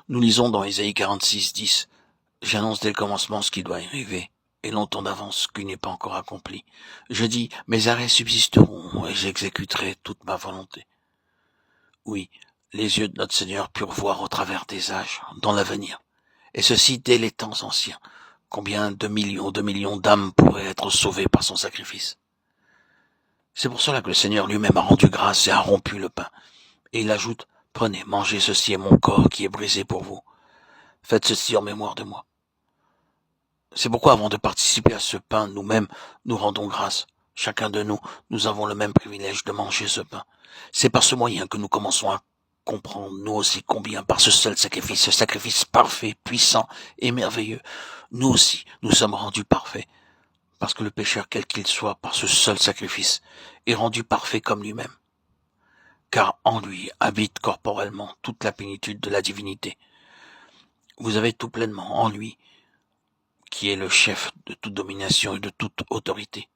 Nous lisons dans Ésaïe 46:10, « J'annonce dès le commencement ce qui doit arriver, et longtemps d'avance ce qui n'est pas encore accompli. Je dis, mes arrêts subsisteront, et j'exécuterai toute ma volonté. » Oui, les yeux de notre Seigneur purent voir au travers des âges, dans l'avenir, et ceci dès les temps anciens. Combien de millions d'âmes pourraient être sauvées par son sacrifice? C'est pour cela que le Seigneur lui-même a rendu grâce et a rompu le pain. Et il ajoute, « Prenez, mangez, ceci est mon corps qui est brisé pour vous. Faites ceci en mémoire de moi. » C'est pourquoi avant de participer à ce pain, nous-mêmes, nous rendons grâce. Chacun de nous, nous avons le même privilège de manger ce pain. C'est par ce moyen que nous commençons à comprendre, nous aussi, combien par ce seul sacrifice, ce sacrifice parfait, puissant et merveilleux, nous aussi, nous sommes rendus parfaits. Parce que le pécheur, quel qu'il soit, par ce seul sacrifice, est rendu parfait comme lui-même. Car en lui habite corporellement toute la plénitude de la divinité. Vous avez tout pleinement en lui, qui est le chef de toute domination et de toute autorité.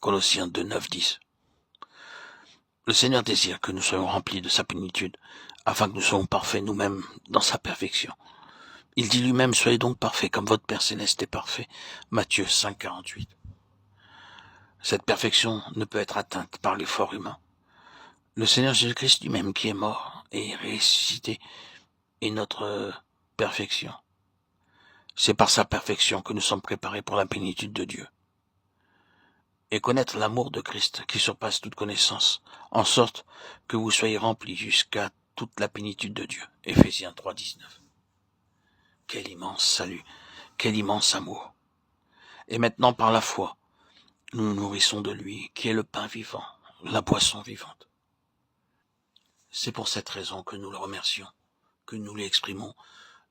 Colossiens 2, 9, 10. Le Seigneur désire que nous soyons remplis de sa plénitude, afin que nous soyons parfaits nous-mêmes dans sa perfection. Il dit lui-même, soyez donc parfaits comme votre Père Céleste est parfait. Matthieu 5, 48. Cette perfection ne peut être atteinte par l'effort humain. Le Seigneur Jésus-Christ lui-même qui est mort et ressuscité est notre perfection. C'est par sa perfection que nous sommes préparés pour la plénitude de Dieu. Et connaître l'amour de Christ qui surpasse toute connaissance, en sorte que vous soyez remplis jusqu'à toute la plénitude de Dieu. Éphésiens 3, 19. Quel immense salut, quel immense amour. Et maintenant par la foi, nous nous nourrissons de lui, qui est le pain vivant, la boisson vivante. C'est pour cette raison que nous le remercions, que nous lui exprimons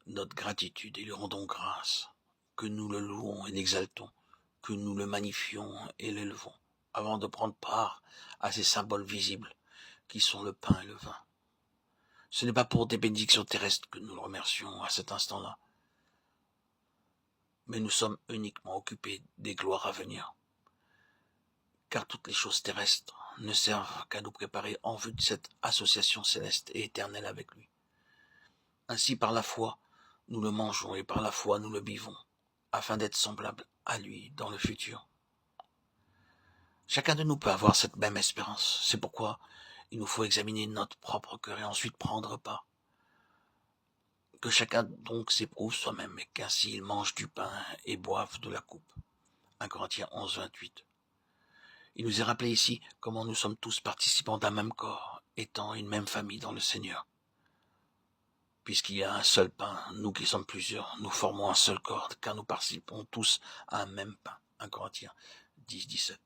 notre gratitude et lui rendons grâce, que nous le louons et l'exaltons, que nous le magnifions et l'élevons, avant de prendre part à ces symboles visibles qui sont le pain et le vin. Ce n'est pas pour des bénédictions terrestres que nous le remercions à cet instant-là, mais nous sommes uniquement occupés des gloires à venir, car toutes les choses terrestres ne servent qu'à nous préparer en vue de cette association céleste et éternelle avec lui. Ainsi, par la foi, nous le mangeons et par la foi, nous le buvons, afin d'être semblables à lui dans le futur. Chacun de nous peut avoir cette même espérance. C'est pourquoi il nous faut examiner notre propre cœur et ensuite prendre part. Que chacun donc s'éprouve soi-même et qu'ainsi il mange du pain et boive de la coupe. 1 Corinthiens 11, 28. Il nous est rappelé ici comment nous sommes tous participants d'un même corps, étant une même famille dans le Seigneur. Puisqu'il y a un seul pain, nous qui sommes plusieurs, nous formons un seul corps, car nous participons tous à un même pain. 1 Corinthiens 10, 17.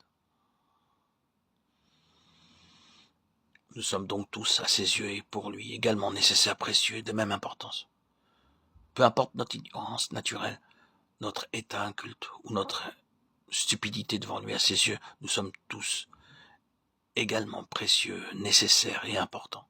Nous sommes donc tous à ses yeux et pour lui également nécessaires, précieux et de même importance. Peu importe notre ignorance naturelle, notre état inculte ou notre stupidité devant lui à ses yeux, nous sommes tous également précieux, nécessaires et importants.